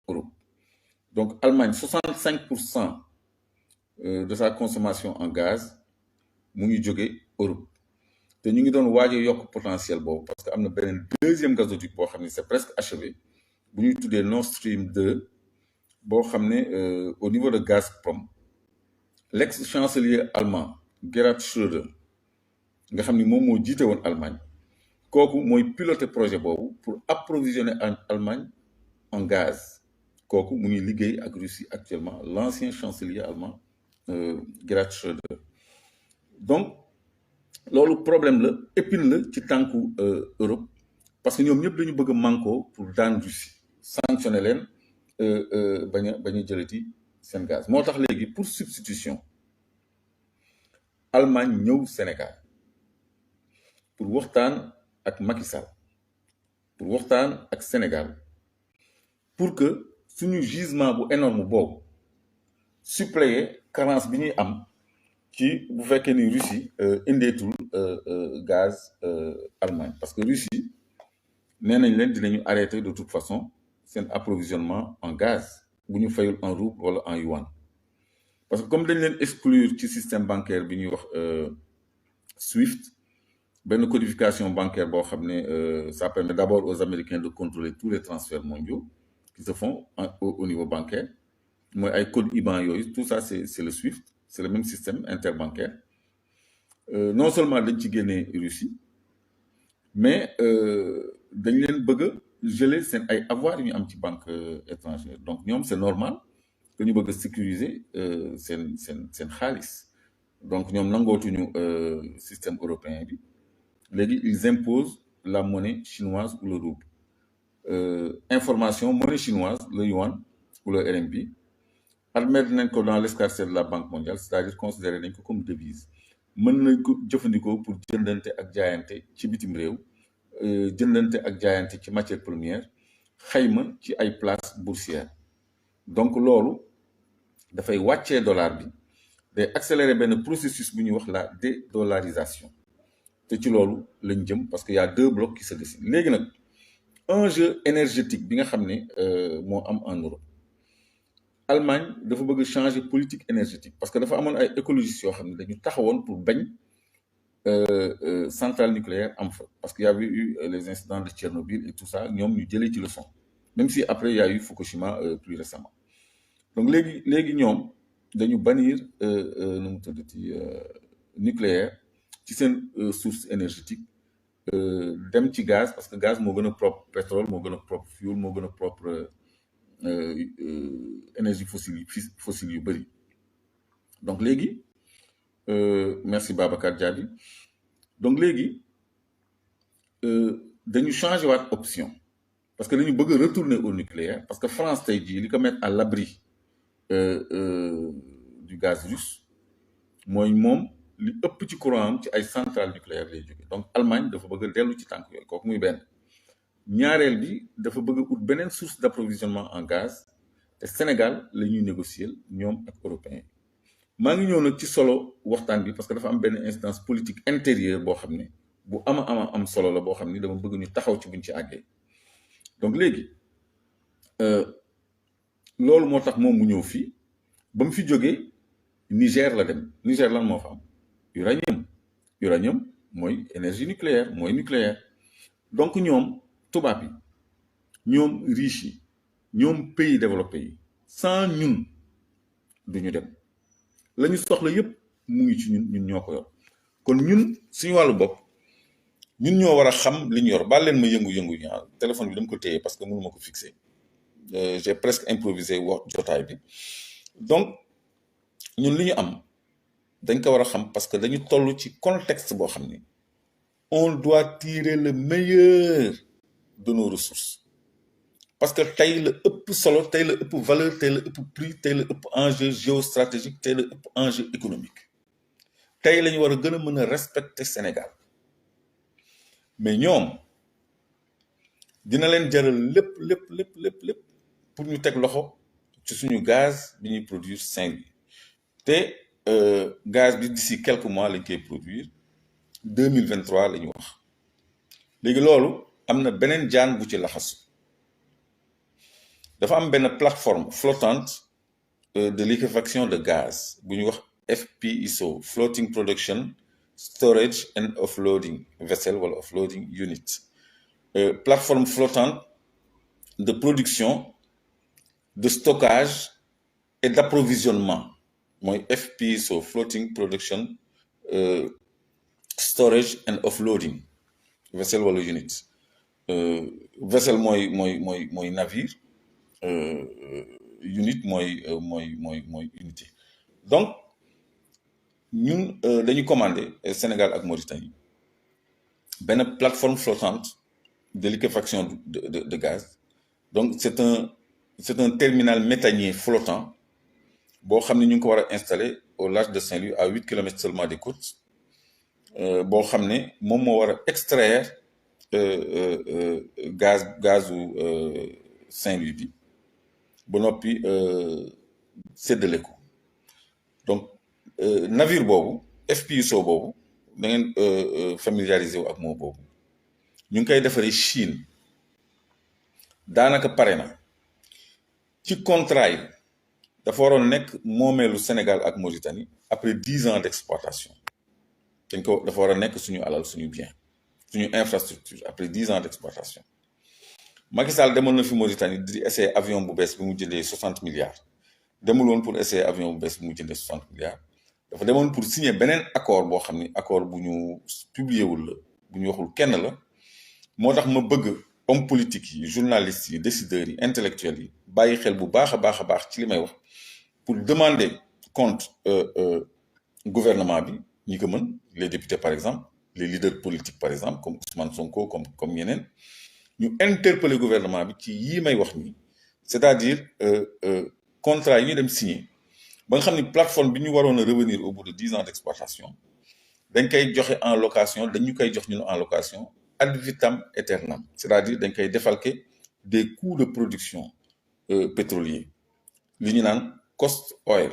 Europe. Donc Allemagne 65% de sa consommation en gaz mu ngi jóge Europe te ñu ngi doon waaj a yokk potentiel boobu parce que am na beneen deuxième gazoduc boo xam ne c'est presque achevé bu ñuy tuddee Nord Stream 2 boo xam ne au niveau de Gazprom l'ex-chancelier allemand Gerhard Schröder nga xam ni moom moo jiite woon Allemagne kooku mooy piloter projet boobu pour approvisionner Allemagne en gaz kooku mu ngi liggéey ak Russie actuellement l'ancien chancelier allemand Gerhard Schröder donc loolu problème la épine la ci tànku Europe parce que ñoom ñëpp dañu bëgg a manko pour daan Russie sanctionner leen bañ a jëlati seen gaz moo tax léegi pour substitution Allemagne ñëw Sénégal pour waxtaan ak Macky Sall pour waxtaan ak Sénégal pour que suñu gisement bu énorme boobu suppléer carence bi ñuy am ci bu fekkee ni Russie indeetul gaz Allemagne parce que Russie nee nañ leen dinañu arrêter de toute façon seen approvisionnement en gaz bu ñu fayul en rouble wala en yuan parce que comme dañ leen exclure ci système bancaire bi ñuy wax SWIFT benn codification bancaire boo xam ne ça permet d'abord aux Américains de contrôler tous les transferts mondiaux qui se font au niveau bancaire mooy ay code IBAN yooyu tout ça c'est le SWIFT c'est le même système interbancaire non seulement dañ ci génnee Russie mais dañ leen bëgg a geler seen ay avoirs yu ñu am ci banque étrangère donc ñoom c'est normal que ñu bëgg a sécuriser seen xaalis donc ñoom nangootuñu système européen bi léegi ils imposent la monnaie chinoise ou le rouble information monnaie chinoise le yuan ou le RMB admettre nañ ko dans l'escarcelle de la Banque mondiale c'est-à-dire considérer nañ ko comme devise mën nañ ko jëfandikoo pour jëndante ak jaayante ci bitim réew jëndante ak jaayante ci matière première xayma ci ay places boursières donc loolu dafay wàccee dollar bi day accélérer benn processus bu ñuy wax la dédollarisation te ci loolu lañ jëm parce que y a deux blocs qui se dessinent léegi nag enjeu énergétique bi nga xam ne moo am en Europe Allemagne dafa bëgg changer politique énergétique parce que dafa amoon ay écologistes yoo xam ne dañu taxawoon pour bañ centrale nucléaire am fa parce qu'il y avait eu les incidents de Tchernobyl et tout ça ñoom ñu jëlee ci leçon même si après il y a eu Fukushima plus récemment donc léegi ñoom dañu bannir nu mu tuddati nucléaire ci seen source énergétique dem ci gaz parce que gaz moo gën a propre pétrole moo gën a propre fuel moo gën a propre énergie fossile yu bëri donc léegi merci Babacar Diaby donc léegi dañu changer waat option parce que dañu bëgg a retourner au nucléaire parce que France tey jii li ko mettre à l'abri du gaz russe mooy moom li ëpp ci courant am ci ay centrales nucléaires lay jóge donc Allemagne dafa bëgg a dellu ci tànk yooyu kooku muy benn ñaareel bi dafa bëgg a ut beneen source d'approvisionnement en gaz te Sénégal la ñuy négocier ñoom ak européens maa ngi ñëw nag ci solo waxtaan bi parce que dafa am benn instance politique intérieure boo xam ne bu am solo la boo xam ni dama bëgg ñu taxaw ci buñ ci àggee donc léegi loolu moo tax moom mu ñëw fii ba mu fi jógee Niger la dem Niger lan moo fa am uranium mooy énergie nucléaire mooy nucléaire donc ñoom tubaab yi ñoom riche yi ñoom pays développés yi sans ñun duñu dem la ñu soxla yépp mu ngi ci ñun ñoo ko yor kon ñun suñu wàllu bopp ñun ñoo war a xam li ñu yor baal leen ma yëngu-yëngu yi téléphone bi dama ko téye parce que mënu ma ko fixer j'ai presque improvisé wax jotaay bi donc ñun li ñu am dañ ko war a xam parce que dañu toll ci contexte boo xam ni on doit tirer le meilleur de nos ressources parce que tey la ëpp solo tey la ëpp valeur tey la ëpp prix tey la ëpp enjeu géostratégique tey la ëpp enjeu économique tey la ñu war a gën a mën a respecter Sénégal mais ñoom dina leen jaral lépp pour ñu teg loxo ci suñu gaz bi ñuy produire Saint-Louis te gaz bi d'ici quelques mois lañ koy produire 2023 la ñu wax léegi loolu am na beneen jaan bu ci laxasu dafa am benn plateforme flottante de liquéfaction de gaz bu ñuy wax FPSO, Floating Production Storage and Offloading Vessel wala Offloading Unit. Plateforme flottante de production, de stockage et d'approvisionnement mooy FPSO, Floating Production Storage and Offloading Vessel wala unit. Vessel mooy navire, unit mooy unité. Donc ñun dañu commandé Sénégal ak Mauritanie benn plateforme flottante de liquéfaction de gaz. Donc c'est un terminal méthanier flottant boo xam ne ñu ngi ko war a installer au large de Saint-Louis à 8 kilomètres seulement des côtes, boo xam ne moom moo war a extraire gazu Saint-Louis bi ba noppi séddale ko. Donc navire boobu FPSO boobu da ngeen familiariser wu ak moo boobu ñu ngi koy defaree Chine, daanaka pare na. ci contrat yi dafa waroon nekk moomeelu Sénégal ak Mauritanie après 10 ans d'exploitation. dafa war a nekk suñu alal, suñu bien, suñu infrastructure après 10 ans d'exploitation. Macky Sall demoon na fi Mauritanie di essayer avion bu bees bi mu jëndee 60 milliards. demul woon pour essayer avion bu bees bi mu jëndee 60 milliards. dafa demoon pour signer beneen accord boo xam ni accord bu ñu publié wul la, bu ñu waxul kenn la. moo tax ma bëgg homme politique yi, journalistes yi, décideurs yi, intellectuels yi bàyyi xel bu baax a baax ci li may wax pour demander compte gouvernement bi ñi ko mën, les députés par exemple, les leaders politiques par exemple comme Ousmane Sonko, comme ñeneen, ñu interpeller gouvernement bi ci yii may wax nii, c'est-à-dire contrat yi ñu dem signer ba nga xam ni plateforme bi ñu waroon a revenir au bout de 10 ans d'exploitation dañ koy joxe en location, dañu koy jox ñun en location ad vitam aeternam, c'est-à-dire dañ koy défalquer des coûts de production pétrolier, li ñu naan cost oil.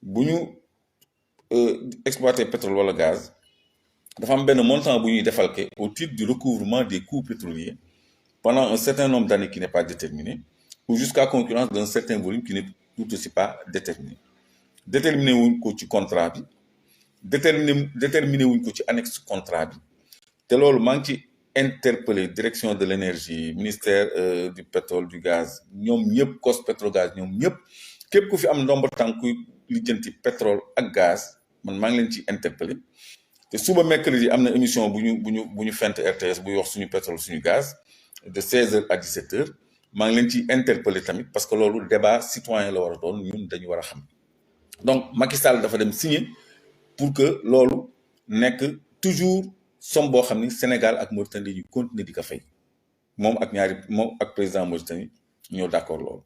bu ñu exploiter pétrole wala gaz dafa am benn montant bu ñuy défalquer au titre du recouvrement des coûts pétroliers pendant un certain nombre d'années qui n'est pas déterminé, ou jusqu'à concurrence d'un certain volume qui n'est tout aussi pas déterminé. Déterminé wuñ ko ci contrat bi, déterminé wuñ ko ci annexe contrat bi, te loolu maa ngi ci interpellé direction de l'énergie, ministère du pétrole, du gaz, ñoom ñëpp COS-Petrogaz, ñoom ñëpp képp ku fi am ndomba tànkuy lijjanti pétrole ak gaz, man maa ngi leen ci interpellé. te suba mercredi am na émission bu ñu fent RTS buy wax suñu pétrole suñu gaz de 16h à 17h. maa ngi leen ci interpellé tamit parce que loolu débat citoyen la war a doon, ñun dañu war a xam. donc Macky Sall dafa dem signer pour que loolu nekk toujours somme boo xam ni Sénégal ak Mauritanie dañuy continuer di ko fay. moom ak président Mauritanie ñoo d'accord loolu.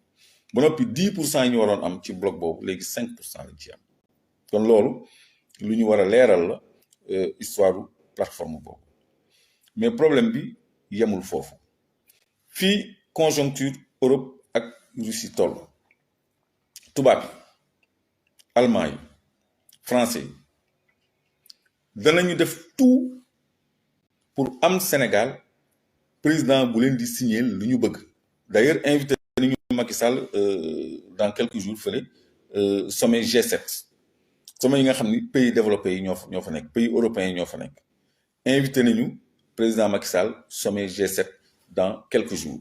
ba noppi 10% yi ñu waroon am ci bloc boobu léegi 5% lañ ci am. kon loolu lu ñu war a leeral la histoire plateforme boobu. mais problème bi yemul foofu. fii conjoncture Europe ak Russie toll. tubaab yi, allemand yi, français yi danañu def tout pour am Sénégal président bu leen di signer lu ñu bëgg. d'ailleurs invité nañu Macky Sall dans quelques jours fële sommet G7, sommet yi nga xam ni pays développés yi ñoo fa nekk, pays européens yi ñoo fa nekk. invité nañu président Macky Sall sommet G7 dans quelques jours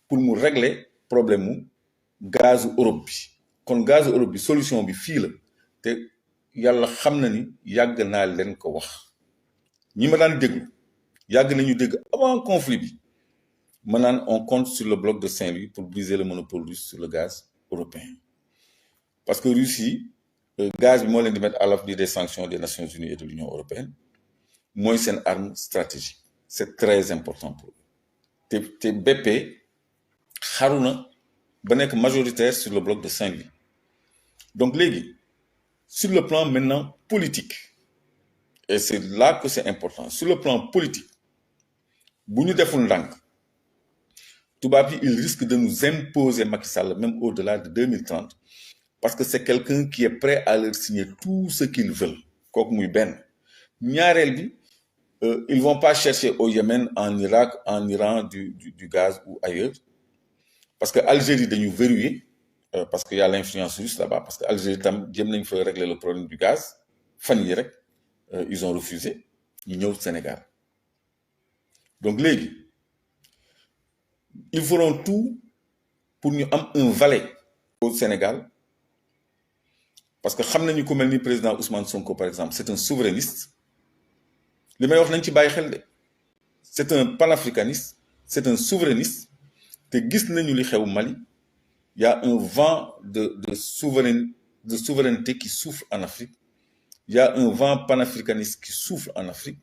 pour mu régler problème mu gazu Europe bi. kon gazu Europe bi solution bi fii la, te yàlla xam na ni yàgg naa leen ko wax. ñi ma daan déglu yàgg nañu dégg avant conflit bi ma naan on compte sur le bloc de Saint-Louis pour briser le monopole russe sur le gaz européen. parce que Russie gaz bi moo leen di mettre à l'abri des sanctions des Nations Unies et de l'Union européenne, mooy seen arme stratégique. c'est très important pour eux. te BP xaru na ba nekk majoritaire sur le bloc de Saint-Louis. donc léegi sur le plan maintenant politique, et c'est là que c'est important, sur le plan politique bu ñu deful ndànk tubaab yi il risque de nous imposer Macky Sall même au-delà de 2030, parce que c'est quelqu'un qui est prêt à leur signer tout ce qu'ils veulent. kooku muy benn. ñaareel bi ils vont pas chercher au Yémen, en Irak, en Iran du gaz ou ailleurs, parce que Algérie dañu verrouillé parce que y a l'influence russe là-bas parce que Algérie tam jéem nañ fa régler le problème du gaz fan yi rek ils ont refusé ñu ñëw Sénégal donc léegi ils feront tout pour ñu am un valet au Sénégal parce que xam nañu ku mel ni président Ousmane Sonko par exemple c'est un souverainiste li may wax nañ ci bàyyi xel de c'est un panafricaniste c'est un souverainiste te gis nañu li xew Mali il y a un vent de souveraineté qui souffle en Afrique il y a un vent panafricaniste qui souffle en Afrique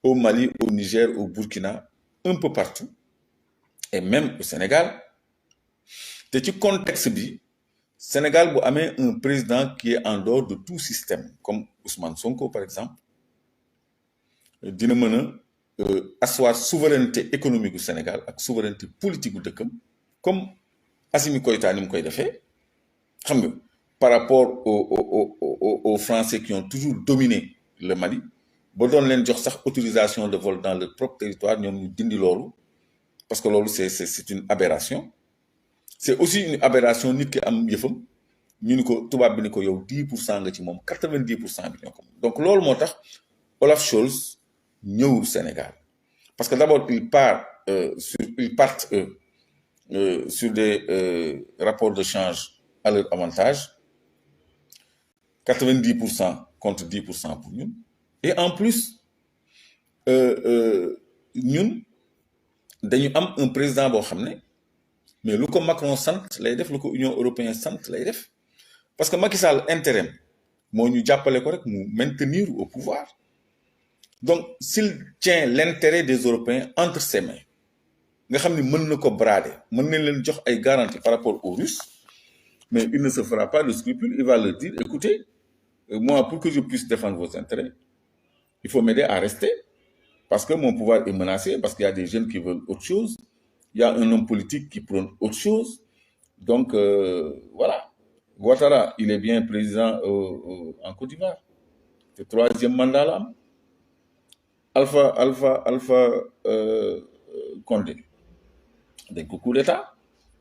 au Mali au Niger au Burkina un peu partout et même au Sénégal te ci contexte bi Sénégal bu amee un président qui est en dehors de tout système comme Ousmane Sonko par exemple dina mën a asseoir souveraineté économique du Sénégal ak souveraineté politique bu dëkkam comme Assimi Goïta ni mu koy defee xam nga par rapport aux Français qui ont toujours dominé le Mali ba doon leen jox sax autorisation de vol dans leur propre territoire ñoom ñu dindi loolu parce que loolu c'est une aberration c'est aussi une aberration nit ki am yëfam ñu ni ko tubaab bi ni ko yow 10% nga ci moom 90% bi ñoo ko moom donc loolu moo tax Olaf Scholz ñëwul Sénégal parce que d'abord ils partent sur des rapports de change à leur avantage 90% contre 10% pour ñun et en plus ñun dañu am un président boo xam ne mais lu ko Macron sant lay def lu ko Union européenne sant lay def parce que Macky Sall intérêt moo ñu jàppale ko rek mu maintenir au pouvoir donc s'il tient l'intérêt des Européens entre ses mains nga xam ni mën na ko brader mën nañ leen jox ay garanties par rapport aux Russes mais il ne se fera pas de scrupule il va leur dire écoutez moi pour que je puisse défendre vos intérêts il faut m'aider à rester parce que mon pouvoir est menacé parce qu'il y a des jeunes qui veulent autre chose il y a un homme politique qui prône autre chose donc voilà Ouattara il est bien président en Côte d'Ivoire te 3e mandat la am Alpha Condé dañ ko coup d'état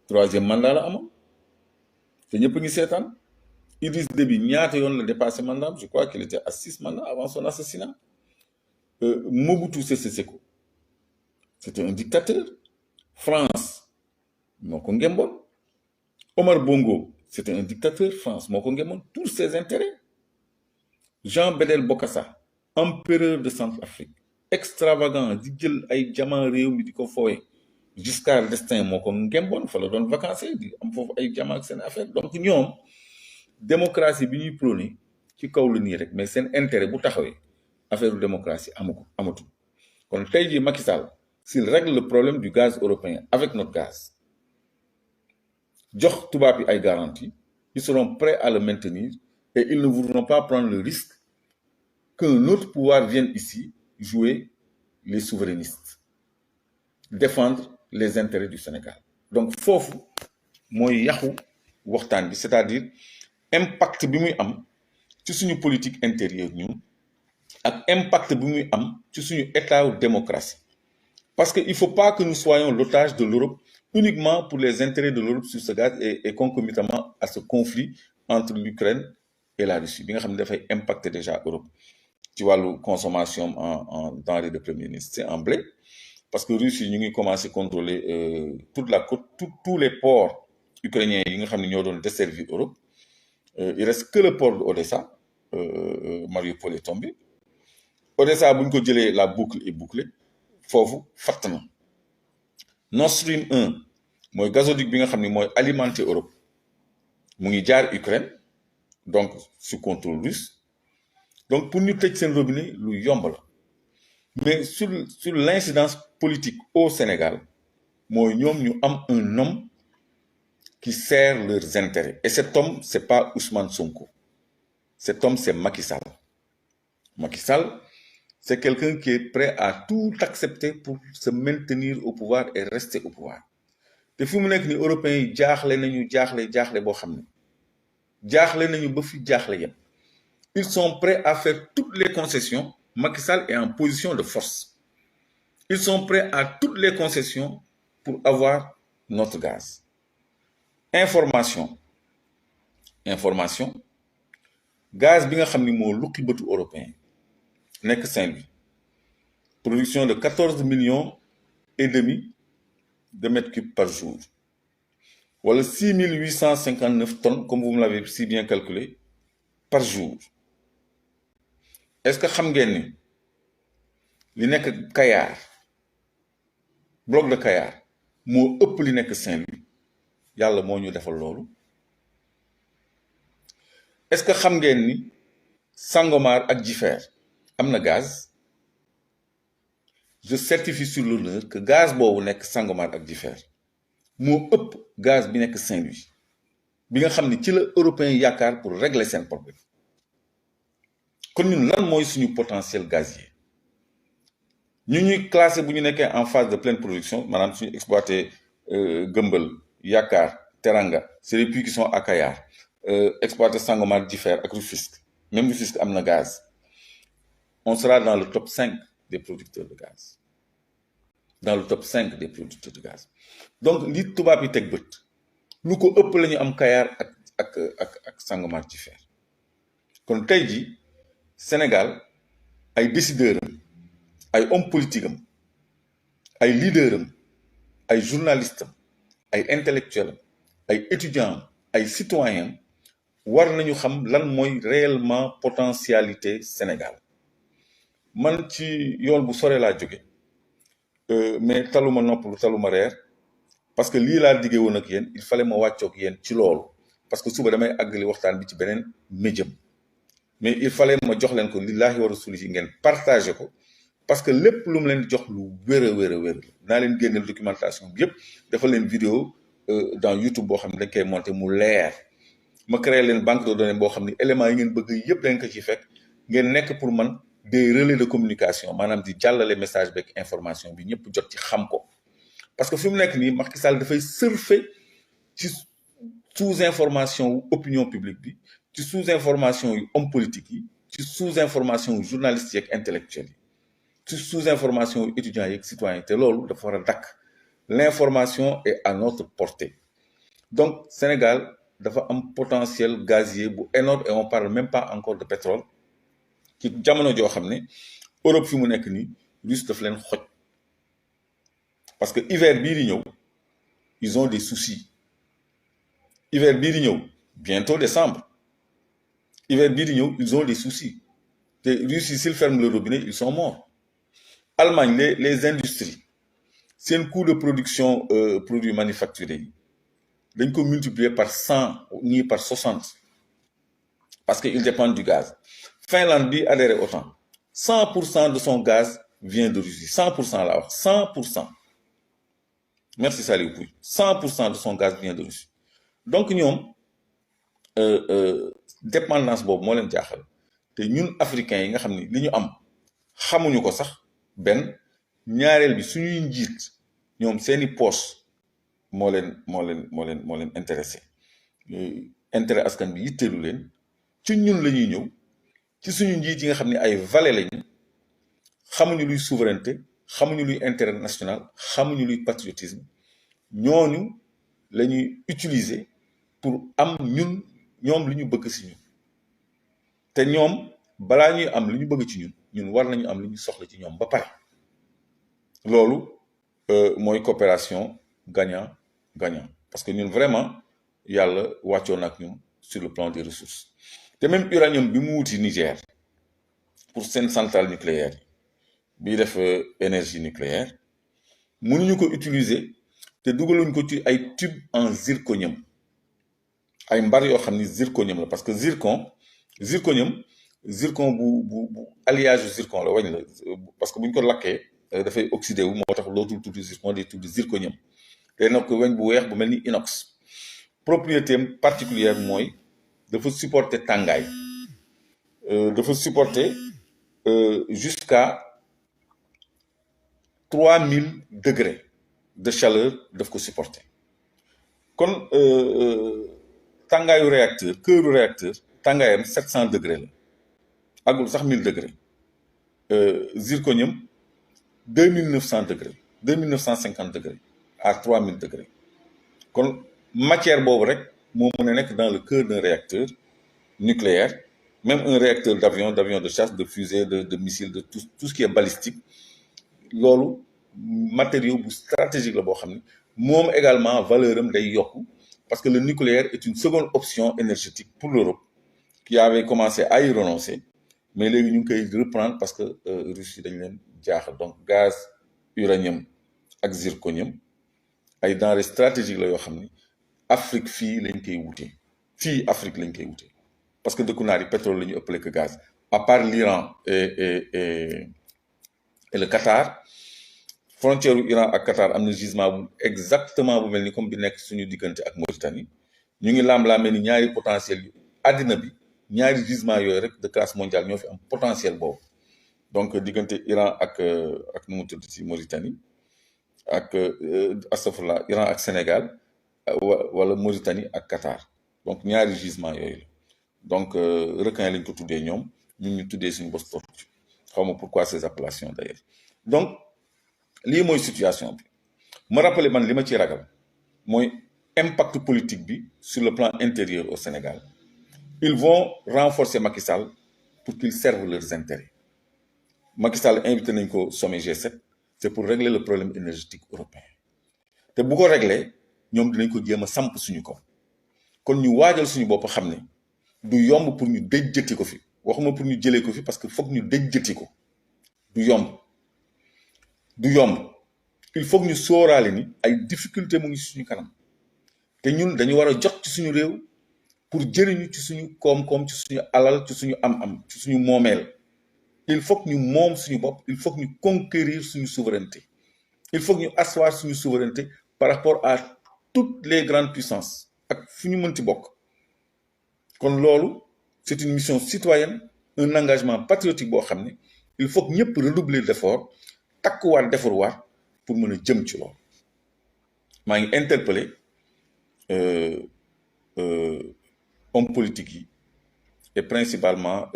3e mandat la amoon te ñëpp ngi seetaan Idriss Déby ñaata yoon la dépassé mandat je crois qu'il était à 6 mandats avant son assassinat Mobutu Sese Seko c'était un dictateur France moo ko ngemboon Omar Bongo c'était un dictateur France moo ko ngemboon tous ses intérêts Jean Bédel Bokassa empereur de Centrafrique extravagant di jël ay jaman réew mi di ko foowe Giscard d'Estaing moo ko ngemboon fa la doon vacances di am foofu ay jaman ak seen affaire donc ñoom démocratie bi ñuy prôné ci kaw la nii rek mais seen intérêt bu taxawee affaire démocratie amatul kon tey jii Macky Sall s'il règle le problème du gaz européen avec notre gaz jox tubaab yi ay garanties ils seront prêts à le maintenir et ils ne voudront pas prendre le risque qu'un autre pouvoir vienne ici jouer les souverainistes défendre les intérêts du Sénégal donc foofu mooy yàqu waxtaan bi c'est-à-dire impact bi muy am ci suñu politique intérieure ñun ak impact bi muy am ci suñu état de démocratie parce que il faut pas que nous soyons l'otage de l'Europe uniquement pour les intérêts de l'Europe sur ce gaz et concomitamment à ce conflit entre l'Ukraine et la Russie bi nga xam ne dafay impacter déjà Europe ci wàllu consommation en denrées de premier ministre c'est en blé parce que Russie ñu ngi commencer contrôler toute la côte tous les ports ukrainiens yi nga xam ne ñoo doon desservir Europe il reste que le port de Odessa Mariupol est tombé Odessa bu ñu ko jëlee la boucle est bouclée foofu fatt na Nord Stream 1 mooy gazoduc bi nga xam ne mooy alimenter Europe mu ngi jaar Ukraine donc sous contrôle russe donc pour ñu tëj seen robinet lu yomb la mais sur l'incidence politique au Sénégal mooy ñoom ñu am un homme qui sert leurs intérêts et cet homme c'est pas Ousmane Sonko cet homme c'est Macky Sall Macky Sall c'est quelqu'un qui est prêt à tout accepter pour se maintenir au pouvoir et rester au pouvoir te fi mu nekk ni européens yi jaaxle boo xam ne jaaxle nañu ba fi jaaxle yépp ils sont prêts à faire toutes les concessions Macky Sall est en position de force ils sont prêts à toutes les concessions pour avoir notre gaz information gaz bi nga xam ni moo luqi bëtu européen nekk Saint-Louis production de 14 millions et demi de mètres cubes par jour wala 6859 tonnes comme vous me l'avez si bien calculé par jour est-ce que xam ngeen ni li nekk Kayar bloc de Kayar moo ëpp li nekk Saint-Louis yàlla moo ñu defal loolu est-ce que xam ngeen ni Sangomar ak Jifeer am na gaz je certifie sur l'honneur que gaz boobu nekk Sangomar ak Jifeer moo ëpp gaz bi nekk Saint-Louis bi nga xam ni ci la européen yaakaar pour régler seen problème kon ñun lan mooy suñu potentiel gazier ñu ñuy classé bu ñu nekkee en phase de pleine production maanaam suñu exploité Gëmbël Yaakaar Teranga c'est les puits qui sont à Kayar exploité Sangomar Jifeer ak Rufisque même Rufisque am na gaz on sera dans le top 5 des producteurs de gaz dans le top 5 des producteurs de gaz donc li tubaab yi teg bët lu ko ëpp la ñu am Kayar ak Sangomar Jifeer kon tey ji Sénégal ay décideurs am ay hommes politiques am ay leaders am ay journalistes am ay intellectuels am ay étudiants am ay citoyens am war nañu xam lan mooy réellement potentialité Sénégal man ci yoon bu sore laa jóge mais taluma noppalu taluma reer parce que lii laa diggee woon ak yéen il fallait ma wàccoog yéen ci loolu parce que suba damay àggali waxtaan bi ci beneen médium mais il fallait ma jox leen ko lillahi wa rasulihi ngeen partagé ko parce que lépp lu mu leen jox lu wér a wér naa leen génneel documentation bi yëpp dafa leen vidéo dans YouTube boo xam ne dañ koy monté mu leer ma créé leen banque de données boo xam ne éléments yi ngeen bëgg yëpp dañ ko ci fekk ngeen nekk pour man des relais de communication maanaam di jàllale message beeg information bi ñëpp jot ci xam ko parce que fi mu nekk nii Macky Sall dafay surfer ci sous information wu opinion publique bi ci sous information yu homme politique yi ci sous information yu journalistes yeeg intellectuels yi ci sous information yu étudiants yeeg citoyens te loolu dafa war a dakk l'information est à notre portée donc Sénégal dafa am potentiel gazier bu énorme et on parle même pas encore de pétrole ci jamono joo xam ne Europe fi mu nekk nii Russie daf leen xoj parce que hiver bii di ñëw ils ont des soucis hiver bii di ñëw bientôt décembre hiver bii di ñëw ils ont des soucis te Russie s'ils ferment le robinet ils sont morts Allemagne les industries seen coût de production produits manufacturés yi dañ ko multiplier par 100 ñii par 60 parce que ils dépendent du gaz Finlande bi adhéré autant 100% de son gaz vient de Russie 100% laa wax 100% merci Saliou Pouy 100% de son gaz vient de Russie donc ñoom dépendance boobu moo leen jaaxal te ñun africains yi nga xam ni li ñu am xamuñu ko sax benn ñaareel bi suñuy njiit ñoom seeni poche moo leen intéressé intérêt askan bi yitteelu leen ci ñun la ñuy ñëw ci suñu njiit yi nga xam ne ay valet lañu xamuñu luy souveraineté xamuñu luy intérêt national xamuñu luy patriotisme ñooñu la ñuy utiliser pour am ñoom li ñu bëgg ci ñun te ñoom balaa ñuy am li ñu bëgg ci ñun war nañu am li ñu soxla ci ñoom ba pare loolu mooy coopération gagnant gagnant parce que ñun vraiment yàlla wàccoon ak ñun sur le plan des ressources te même uranium bi mu wuti Niger pour seen centrale nucléaire bi def énergie nucléaire mënuñu ko utiliser te dugaluñ ko ci ay tube en zirconium ay mbar yoo xam ni zirconium la parce que zircon bu alliage zircon la wañ la parce que buñ ko lakkee dafay oxydé wu moo tax lootul tudd zircon day tudd zirconium te nag weñ bu weex bu mel ni inox propriété particulière mooy dafa supporter tàngaay dafa supporter jusqu'à 3000 degrés de chaleur daf ko supporter kon tàngaayu réacteur cœuru réacteur tàngaayam 700 degrés la agul sax 1000 degrés zirconium 2900 degrés 2950 degrés à 3000 degrés kon matière boobu rek moo mën a nekk dans le cœur d'un réacteur nucléaire, même un réacteur d'avion de chasse, de fusée, de missile, de tout ce qui est balistique. loolu matériau bu stratégique la boo xam ne moom également valeur am day yokku parce que le nucléaire est une seconde option énergétique pour l'Europe qui avait commencé à y renoncer mais léegi ñu ngi koy reprendre parce que Russie dañ leen jaaxal. Donc gaz uranium ak zirconium ay denrées stratégiques la yoo xam ni Afrique fii lañ koy wutee fii Afrique lañ koy wutee parce que dëkku naar yi pétrole la ñu ëppale que gaz à part l'Iran et le Qatar. Frontière u Iran ak Qatar am na gisement bu exactement bu mel ni comme bi nekk suñu diggante ak Mauritanie ñu ngi laam-laamee ni ñaari potentiel yu àddina bi ñaari gisement yooyu rek de classe mondiale ñoo fi am potentiel boobu. Donc diggante Iran ak nu mu tudd ci Mauritanie ak astafurlah Iran ak Sénégal wala Mauritanie ak Qatar donc ñaari gisement yooyu la donc requin lañ ko tuddee ñoom ñun ñu tuddee suñu bos tortue xaw ma pourquoi ces appellations d'ailleurs. Donc lii mooy situation bi ma rappelé man li ma ciy ragal mooy impact politique bi sur le plan intérieur au Sénégal. Ils vont renforcer Macky Sall pour qu'ils servent leurs intérêts. Macky Sall invité nañ ko sommet G7 c'est pour régler le problème énergétique européen te bu ko régler ñoom dinañ ko jéem a samp suñu kaw kon ñu waajal suñu bopp xam ne du yomb pour ñu déjjati ko fi waxuma pour ñu jëlee ko fi parce que foog ñu déjjati ko du yomb. Il faut que ñu sóoraale ni ay difficulté mu ngi suñu kanam te ñun dañu war a jot ci suñu réew pour jëriñu ci suñu koom-koom ci suñu alal ci suñu am-am ci suñu moomeel. Il faut que ñu moom suñu bopp il faut que ñu conquérir suñu souveraineté il faut que ñu asseoir suñu souveraineté par rapport à toutes les grandes puissances ak fu ñu mënti bokk. Kon loolu c'est une mission citoyenne un engagement patriotique boo xam ne il faut que ñëpp redoubler d'efforts takkuwaat defarwaat pour mën a jëm ci loolu. maa ngi interpellé homme politique yi et principalement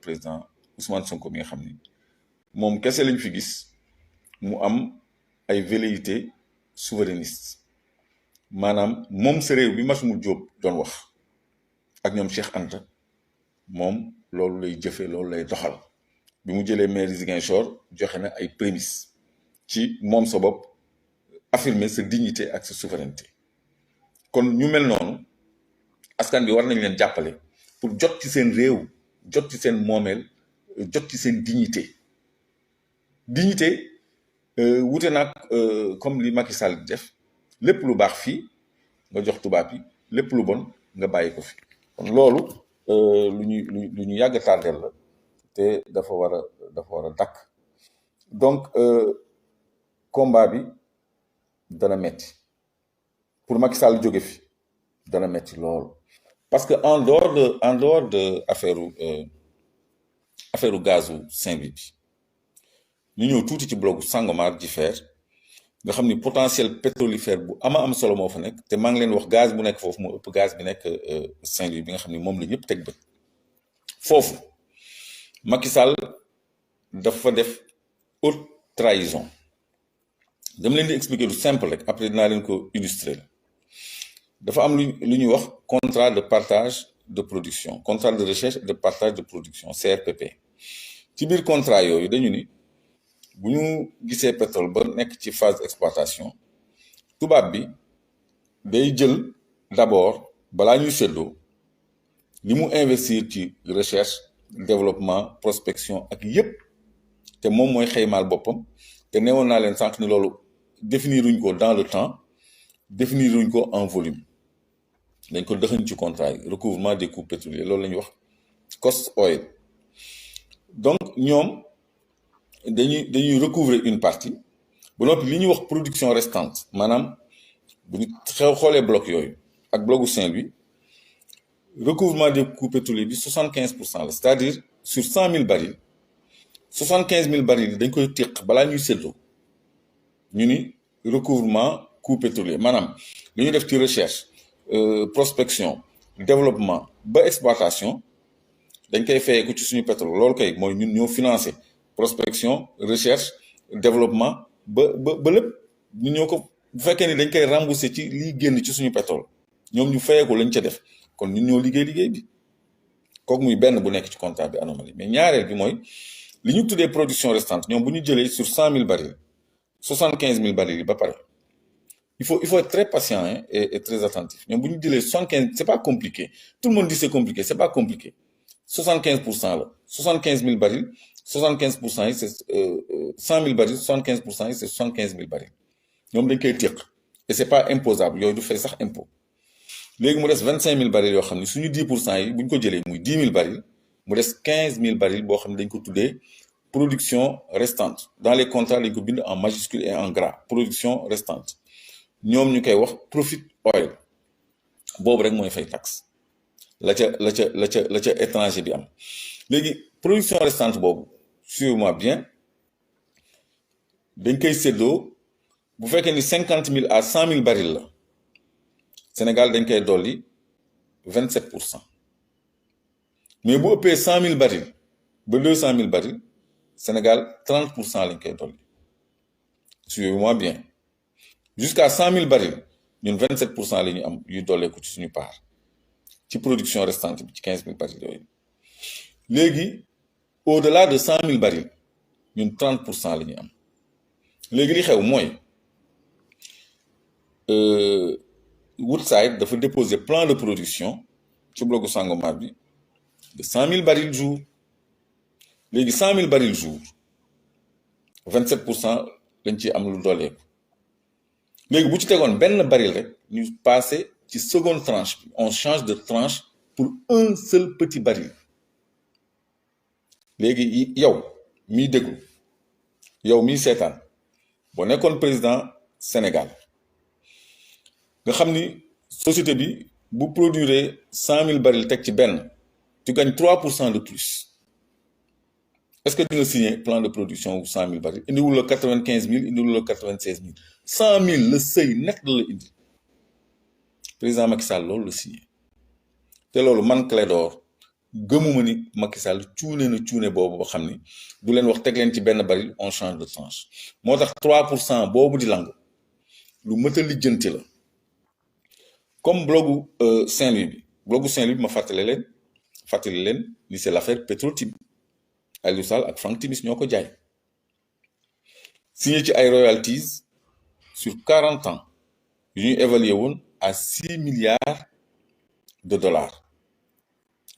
président Ousmane Sonko mi nga xam ni moom kese lañ fi gis mu am ay velléités souverainistes maanaam moom sa réew bi Massoumou Diop doon wax ak ñoom Cheikh Anta moom loolu lay jëfe loolu lay doxal bi mu jëlee maire Ziguinchor joxe na ay prémices ci moom sa bopp affirmer sa dignité ak sa souveraineté. Kon ñu mel noonu askan bi war nañ leen jàppale pour jot ci seen réew jot ci seen moomeel jot ci seen dignité wute nag comme li Macky Sall def lépp lu baax fii nga jox tubaab yi lépp lu bon nga bàyyi ko fi. kon loolu lu ñu yàgg tardel la te dafa war a dakk. Donc combat bi dana metti pour Macky Sall jóge fi dana metti lool parce que en dehors de affaire gazu Saint-Louis bi ñu ñëw tuuti ci bloc Sangomar di fer nga xam ni potentiel pétrolifère bu am solo moo fa nekk te maa ngi leen wax gaz bu nekk foofu moo ëpp gaz bi nekk Saint-Louis bi nga xam ni moom la ñëpp teg bët. Foofu Macky Sall dafa def haute trahison dama leen di expliquer lu simple rek après dinaa leen ko illustrer la dafa am lu ñuy wax contrat de partage de production contrat de recherche et de partage de production CRPP. ci biir contrat yooyu dañu ni bu ñu gisee pétrole ba nekk ci phase d'exploitation tubaab bi day jël d'abord balaa ñuy seddoo li mu investir ci recherche développement prospection ak yépp te moom mooy xaymaal boppam te newoon naa leen sànq ni loolu définiruñ ko dans le temps définiruñ ko en volume dañ ko dëxañ ci contrat yi recouvrement des coûts pétroliers loolu la ñuy wax cost oil. Donc ñoom dañuy recouvrer une partie ba noppi li ñuy wax production restante maanaam bu ñu xoolee bloc yooyu ak blocu Saint-Louis recouvrement des coûts pétroliers bi 75% la c'est-à-dire sur 100 000 barils 75 000 barils dañ koy téq balaa ñuy séddoo ñu ni recouvrement coûts pétroliers maanaam li ñu def ci recherche prospection développement ba exploitation dañ koy fayee ko ci suñu pétrole loolu kay mooy ñun ñoo financé prospection recherche développement ba lépp ñun ñoo ko bu fekkee ni dañ koy remboursé ci liy génn ci suñu pétrole ñoom ñu fayee ko lañ ca def kon ñun ñoo liggéey bi kooku muy benn bu nekk ci contrat bi anomalie mais ñaareel bi mooy li ñu tuddee production restante ñoom bu ñu jëlee sur 100 000 barils 75 000 barils yi ba pare il faut être très patient hein, et très attentif ñoom bu ñu jëlee 75 c'est pas compliqué tout le monde dit c'est compliqué c'est pas compliqué 75% la 75 000 barils 75% yi c'est 100 000 barils 75% yi c'est 75 000 barils ñoom dañ koy téq et c'est pas imposable yooyu du fay sax impôt léegi mu des 25 000 barils yoo xam ne suñu 10% yi bu ñu ko jëlee muy 10 000 barils mu des 15 000 barils boo xam ne dañ ko tuddee production restante dans les contrats dañ ko bind en majuscule et en gras production restante ñoom ñu koy wax profit oil boobu rek mooy fay taxe la ca étranger bi am léegi production restante boobu suivez-moi bien dañ koy séddoo bu fekkee ni 50 000 à 100 000 barils la Sénégal dañ koy dolli 27%. mais bu ëppee 100 000 barils ba 200 000 barils Sénégal 30% lañ koy dolli suivez-moi bien jusqu'à 100 000 barils ñun 27% la ñu am yu dolleeku ci suñu part ci production restante bi ci 15 000 barils yooyu léegi au-delà de 100 000 barils ñun 30% la ñu am léegi li xew mooy Woodside dafa déposer plan de production ci blocu Sangomar bi de 100 000 barils jour léegi 100 000 barils jour 27% lañ ci am lu dolleeku léegi bu ci tegoon benn baril rek ñu passé ci seconde tranche bi on change de tranche pour un seul petit baril léegi yow miy déglu yow miy seetaan boo nekkoon président Sénégal nga xam ni société bi bu produire 100 000 barils teg ci benn tu gagnes 3% de plus est-ce que di nga signer plan de production wu 100 000 barils indiwul la 95 000 indiwul la 96 000 100 000 le seuil net la indi président Macky Sall loolu la signé te loolu man Clédor gëmuma ni Macky Sall cuune na cuune boobu ba xam ni du leen wax teg leen ci benn baril on change de tranche moo tax 3% boobu di lang lu mët a lijjanti la comme blogu Saint-Louis bi ma fàttali leen ni c'est l'affaire Petro-Tim Aliou Sall ak Franck Timis ñoo ko jaay signé ci ay royalties sur 40 ans yu ñuy évalué woon à 6 milliards de dollars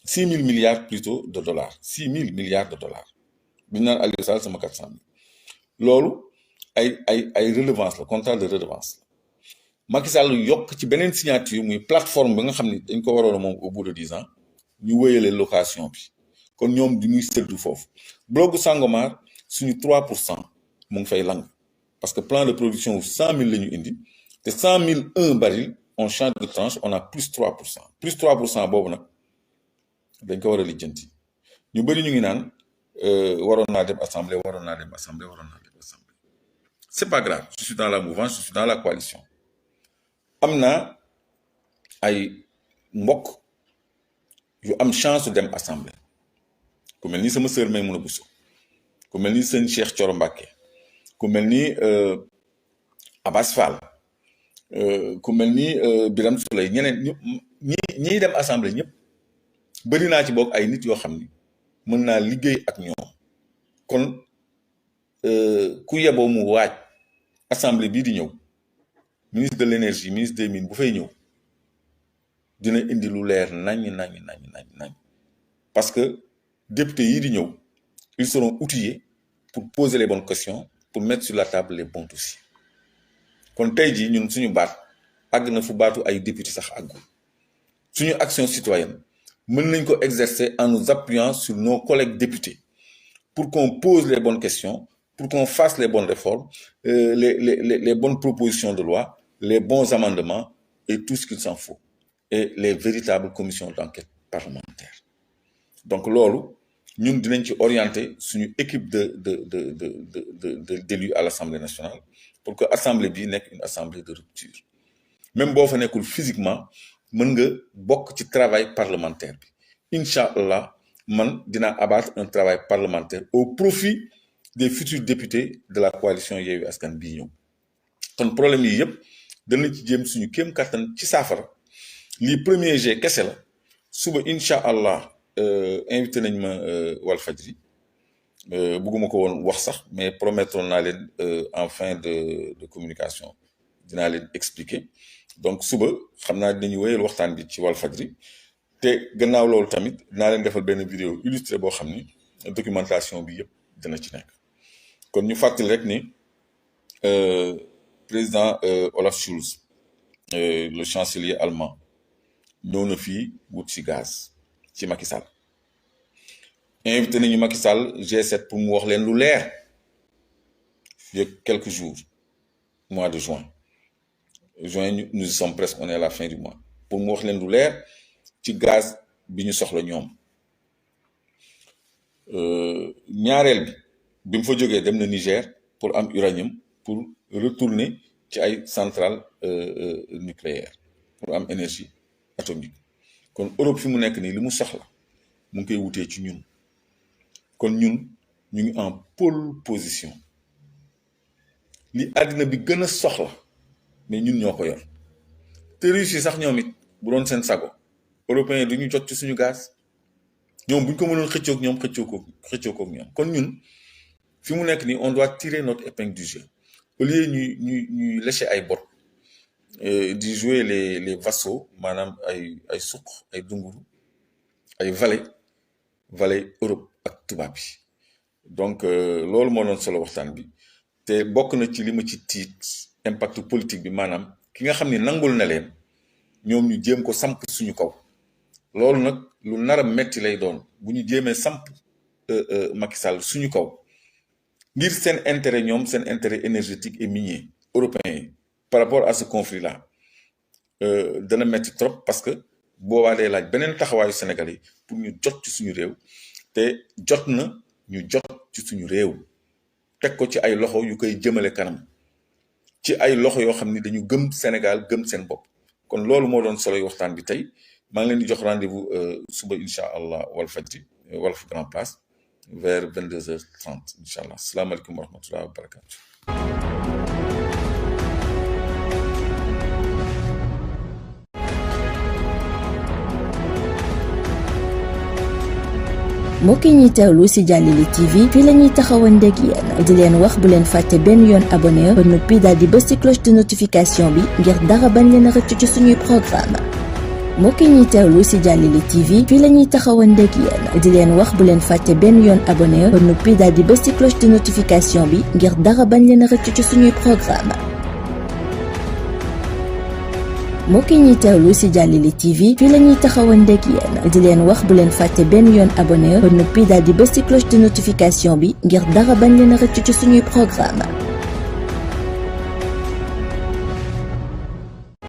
6 000 milliards plutôt de dollars 6 000 milliards de dollars bi ñu naan Aliou Sall sama 400 000 loolu ay redevance la contrat de redevance la Macky Sall yokk ci beneen signature muy plateforme bi nga xam ni dañ ko waroon a moom au bout de 10 ans ñu wéyale location bi kon ñoom du ñuy séddu foofu blogu Sangomar suñu 3% mu ngi fay lang parce que plan de production wu 100 000 la ñu indi te 100 001 barils on change de tranche on a plus 3% plus 3% boobu nag dañ ko war a lijjanti ñu bëri ñu ngi naan waroon naa dem assemblée c'est pas grave je suis dans la mouvance je suis dans la coalition am na ay mbokk yu am chance dem assemblée ku mel ni sama sœur Maymouna Bousso ku mel ni sëñ Cheikh Thioro Mbacké ku mel ni Abass Fall ku mel ni Birame Souleye ñeneen ñiy dem assemblée ñëpp bëri naa ci bokk ay nit yoo xam ni mën naa liggéey ak ñoom kon ku yeboo mu waaj assemblée bii di ñëw ministre de l'énergie ministre des mines bu fay ñëw dina indi lu leer nañ parce que député yii di ñëw ils seront outillés pour poser les bonnes questions pour mettre sur la table les bons dossiers kon tey jii ñun suñu baat àgg na fu baatu ay député sax àggul suñu action citoyenne mën nañ ko exercer en nous appuyant sur nos collègues députés pour qu'on pose les bonnes questions pour qu'on fasse les bonnes réformes les bonnes propositions de loi les bons amendements et tout ce qu'il s'en faut et les véritables commissions d'enquête parlementaire donc loolu ñun dinañ ci orienter suñu équipe d'élus à l'Assemblée nationale pour que assemblée bi nekk une assemblée de rupture même boo fa nekkul physiquement mën nga bokk ci travail parlementaire bi incha allah man dinaa abattre un travail parlementaire au profit des futurs députés de la coalition Yewwi Askan bii ñëw kon problème yi yëpp danañ ci jéem suñu kéem kattan ci saafara lii premier jet kese la suba incha allah invité nañ ma Walfadjri bëgguma ko woon wax sax mais promettoon naa leen en fin de communication dinaa leen expliquer donc suba xam naa dinañu wéyal waxtaan bi ci Walfadjri te gannaaw loolu tamit dinaa leen defal benn vidéo illustré boo xam ni documentation bi yëpp dina ci nekk kon ñu fàttali rek ni président Olaf Scholz le chancelier allemand ñëw na fii wut ci gaz ci Macky Sall invité nañu Macky Sall G7 pour mu wax leen lu leer il y a quelques jours mois de juin nous y sommes presque on est à la fin du mois pour mu wax leen lu leer ci gaz bi ñu soxla ñoom ñaareel bi mu fa jógee dem na Niger pour am uranium pour retourner ci ay centrales nucléaires pour am énergie atomique kon Europe fi mu nekk nii li mu soxla mu ngi koy wutee ci ñun kon ñun ñu ngi en pole position li àddina bi gën a soxla mais ñun ñoo ko yor te Russie sax ñoom it bu doon seen sago européens yi du ñu jot ci suñu gaz ñoom bu ñu ko mënoon xëccoog ñoom xëccoo ñoom kon ñun fi mu nekk nii on doit tirer notre épingle du jeu au lieu ñuy lécher ay bot di jouer les vassaux maanaam ay suq ay dunguru ay valet Europe ak tubaab bi donc loolu moo doon solo waxtaan bi te bokk na ci li ma ci tiit impact politique bi maanaam ki nga xam ne nangul na leen ñoom ñu jéem ko samp suñu kaw loolu nag lu nar a metti lay doon bu ñu jéemee samp Macky Sall suñu kaw ngir seen intérêt ñoom seen intérêt énergétique et minier européen yi par rapport à ce conflit là dana metti trop parce que boobaa day laaj beneen taxawaayu Sénégal yi pour ñu jot ci suñu réew te jot na ñu jot ci suñu réew teg ko ci ay loxo yu koy jëmale kanam ci ay loxo yoo xam ni dañu gëm Sénégal gëm seen bopp kon loolu moo doon solo waxtaan bi tey maa ngi leen di jox rendez-vous suba incha allah Walfadjri Walf Grand Place vers 22h30 incha allah asalaamaaleykum wa rahmatulah wa barakatu. mbokk yi ñuy teewlu ci Jàllale TV fii la ñuy taxawandeeg yéen di leen wax bu leen fàtte benn yoon abonné ba noppi daal di bës ci cloche de notification bi ngir dara bañ leen a rëcc ci suñuy programme mbokk yi ñuy teewlu ci Jàllale TV fii la ñuy taxawandeeg yéen di leen wax bu leen fàtte benn yoon abonné ba noppi daal di bës ci cloche de notification bi ngir dara bañ leen a rëcc ci suñuy programme mbokk yi ñuy teewlu ci Jàllale TV fii la ñuy taxawandeeg yéen di leen wax bu leen fàtte benn yoon abonné ba noppi daal di bës ci cloche de notification bi ngir dara bañ leen a rëcc ci suñuy programme